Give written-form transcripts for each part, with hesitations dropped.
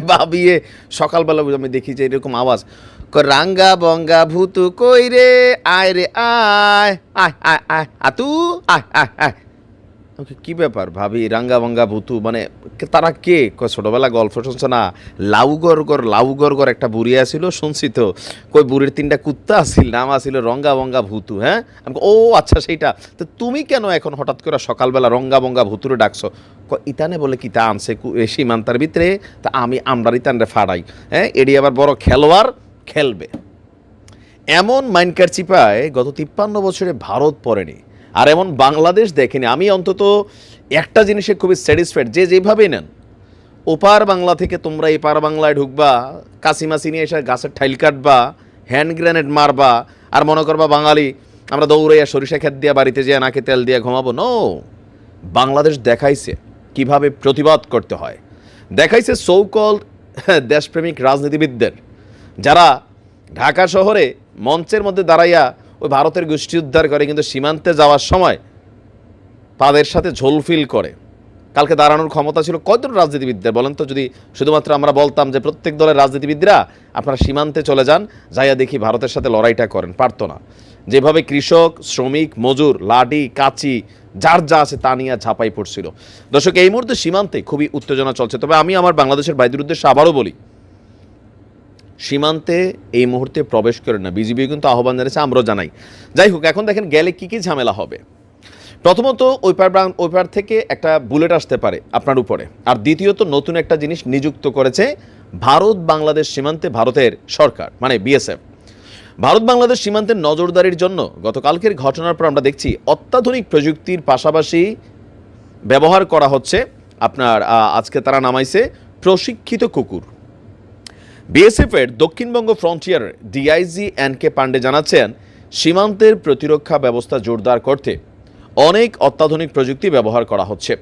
ভাবিয়ে সকালবেলা আমি দেখি যে এরকম আওয়াজ, রাঙ্গা বঙ্গা ভূতু কই রে, আয় রে আয়, আয় আয় আয় আতু, আয় আয় আয়। ওকে, কী ব্যাপার ভাবি, রাঙ্গা বঙ্গা ভূতু মানে তারা কে? ছোটোবেলা গল্প শুনছো না, লাউ গর একটা বুড়ি আসিল, শুনছি তো, কই বুড়ির 3টা কুত্তা আসিল, নাম আসিল রঙ্গা বঙ্গা ভূতু। হ্যাঁ, আমি ও আচ্ছা সেইটা, তো তুমি কেন এখন হঠাৎ করে সকালবেলা রঙ্গা বঙ্গা ভূতুরে ডাকছো? ইতানে বলে কি তা আনছে সীমান্তার ভিতরে, তা আমরা ইতানরে ফাড়াই। হ্যাঁ, এডি আবার বড় খেলোয়াড়, খেলবে এমন মাইনকার চিপায় গত 53 বছরে ভারত পড়েনি, আর এমন বাংলাদেশ দেখেনি। আমি অন্তত একটা জিনিসে খুবই স্যাটিসফাইড, যে যেভাবেই নেন, ওপার বাংলা থেকে তোমরা এপার বাংলায় ঢুকবা, কাশিমাসি নিয়ে এসে গাছের ঠাইল কাটবা, হ্যান্ড গ্রেনেড মারবা, আর মনে করবা বাঙালি আমরা দৌড়াইয়া সরিষা খেত দিয়া বাড়িতে যেয়ে নাকে তেল দিয়ে ঘুমাবো। নো, বাংলাদেশ দেখাইছে কিভাবে প্রতিবাদ করতে হয়, দেখাইছে সো-কল্ড দেশপ্রেমিক রাজনীতিবিদদের, যারা ঢাকা শহরে মঞ্চের মধ্যে দাঁড়াইয়া ওই ভারতের গোষ্ঠী উদ্ধার করে, কিন্তু সীমান্তে যাওয়ার সময় তাদের সাথে ঝোলফিল করে। কালকে দাঁড়ানোর ক্ষমতা ছিল কয়জন রাজনীতিবিদদের বলেন তো? যদি শুধুমাত্র আমরা বলতাম যে প্রত্যেক দলের রাজনীতিবিদরা আপনারা সীমান্তে চলে যান, যাইয়া দেখি ভারতের সাথে লড়াইটা করেন, পারতো না। যেভাবে কৃষক, শ্রমিক, মজুর, লাঠি, কাঁচি, যার যা আছে তা নিয়ে ঝাঁপাই পড়ছিল। দর্শক, এই মুহূর্তে সীমান্তে খুবই উত্তেজনা চলছে। তবে আমি আমার বাংলাদেশের ভাইদের উদ্দেশ্যে আবারও বলি, সীমান্তে এই মুহূর্তে প্রবেশ করেন না। বিজিবি কিন্তু আহ্বান জানিয়েছে, আমরাও জানাই। যাই হোক, এখন দেখেন গেলে কী কী ঝামেলা হবে। প্রথমত, ওই পার থেকে একটা বুলেট আসতে পারে আপনার উপরে, আর দ্বিতীয়ত নতুন একটা জিনিস নিযুক্ত করেছে ভারত বাংলাদেশ সীমান্তে ভারতের সরকার, মানে বিএসএফ। ভারত বাংলাদেশ সীমান্তের নজরদারির জন্য গতকালকের ঘটনার পর আমরা দেখছি অত্যাধুনিক প্রযুক্তির পাশাপাশি ব্যবহার করা হচ্ছে আপনার আজকে তারা নামাইছে প্রশিক্ষিত কুকুর। বিএসএফের Dakshinbanga frontier DIG N K Pandey জানাচ্ছেন, সীমান্তের প্রতিরক্ষা ব্যবস্থা জোরদার করতে অনেক অত্যাধুনিক প্রযুক্তি ব্যবহার করা হচ্ছে।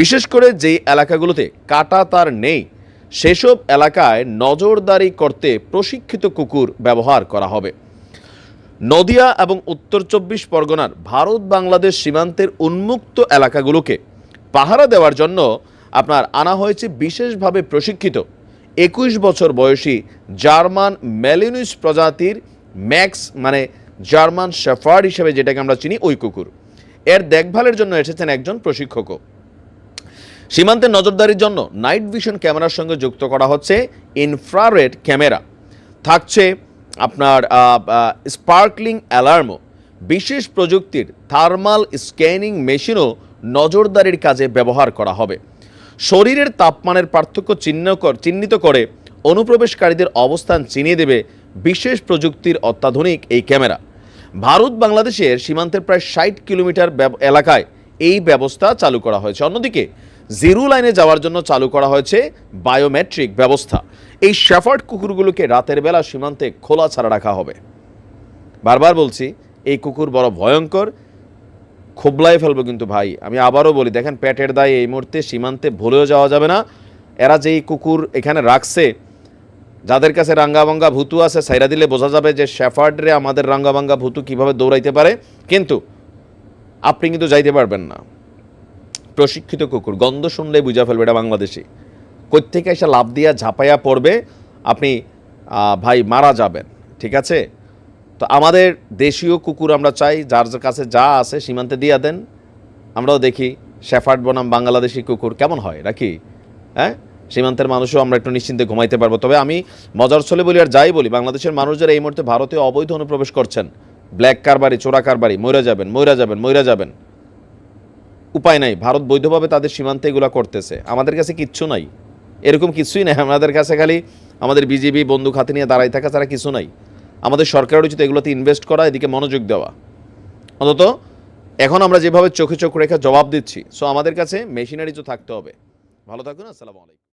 বিশেষ করে যেই এলাকাগুলোতে কাটা তার নেই, সেসব এলাকায় নজরদারি করতে প্রশিক্ষিত কুকুর ব্যবহার করা হবে। নদিয়া এবং উত্তর 24 পরগনার ভারত বাংলাদেশ সীমান্তের উন্মুক্ত এলাকাগুলোকে পাহারা দেওয়ার জন্য আপনার আনা হয়েছে বিশেষভাবে প্রশিক্ষিত 21 বছর বয়সী জার্মান ম্যালিনুস প্রজাতির ম্যাক্স, মানে জার্মান শেফার্ড হিসেবে যেটাকে আমরা চিনি, ওই কুকুর। এর দেখভালের জন্য এসেছেন একজন প্রশিক্ষকও। সীমান্তের নজরদারির জন্য নাইট ভিশন ক্যামেরার সঙ্গে যুক্ত করা হচ্ছে ইনফ্রারেড ক্যামেরা, থাকছে আপনার স্পার্কলিং অ্যালার্মও, বিশেষ প্রযুক্তির থার্মাল স্ক্যানিং মেশিনও নজরদারির কাজে ব্যবহার করা হবে। শরীরের তাপমানের পার্থক্য চিহ্নিত করে অনুপ্রবেশকারীদের অবস্থান চিনিয়ে দেবে বিশেষ প্রযুক্তির অত্যাধুনিক এই ক্যামেরা। ভারত বাংলাদেশের সীমান্তের প্রায় 60 কিলোমিটার এলাকায় এই ব্যবস্থা চালু করা হয়েছে। অন্যদিকে জিরো লাইনে যাওয়ার জন্য চালু করা হয়েছে বায়োমেট্রিক ব্যবস্থা। এই শেফার্ড কুকুরগুলোকে রাতের বেলা সীমান্তে খোলা ছাড়া রাখা হবে। বারবার বলছি, এই কুকুর বড় ভয়ঙ্কর, খোবলায় ফেলবো কিন্তু ভাই। আমি আবারও বলি, দেখেন পেটের দায়ে এই মুহূর্তে সীমান্তে ভুলেও যাওয়া যাবে না। এরা যেই কুকুর এখানে রাখছে, যাদের কাছে রাঙ্গাবাঙ্গা ভূতু আছে, সাইরা দিলে বোঝা যাবে যে শেফার্ডরে আমাদের রাঙ্গাবাঙ্গা ভূতু কীভাবে দৌড়াইতে পারে, কিন্তু আপনি কিন্তু যাইতে পারবেন না। প্রশিক্ষিত কুকুর, গন্ধ শুনলে বুঝা ফেলবে এটা বাংলাদেশি। কোত্থেকে এসে লাভ দিয়া ঝাঁপাইয়া পড়বে, আপনি ভাই মারা যাবেন। ঠিক আছে, তো আমাদের দেশীয় কুকুর আমরা চাই, যার কাছে যা আছে সীমান্তে দিয়া দেন। আমরাও দেখি শেফার্ড বনাম বাংলাদেশি কুকুর কেমন হয় নাকি। হ্যাঁ, সীমান্তের মানুষও আমরা একটু নিশ্চিন্তে ঘুমাইতে পারবো। তবে আমি মজার ছলে বলি আর যাই বলি, বাংলাদেশের মানুষ যারা এই মুহূর্তে ভারতে অবৈধ অনুপ্রবেশ করছেন, ব্ল্যাক কারবারি, চোরা কারবারি, মইরা যাবেন। উপায় নাই, ভারত বৈধভাবে তাদের সীমান্তে এগুলো করতেছে। আমাদের কাছে কিচ্ছু নাই, এরকম কিছুই নাই। আমাদের কাছে খালি আমাদের বিজেপি বন্দুক হাতে নিয়ে দাঁড়াই থাকা ছাড়া কিছু নাই। আমাদের সরকারের উচিত এগুলোতে ইনভেস্ট করা, এদিকে মনোযোগ দেওয়া। অন্তত এখন আমরা যেভাবে চোখে চোখ রেখে জবাব দিচ্ছি, সো আমাদের কাছে মেশিনারি তো থাকতে হবে। ভালো থাকুন, আসসালামু আলাইকুম।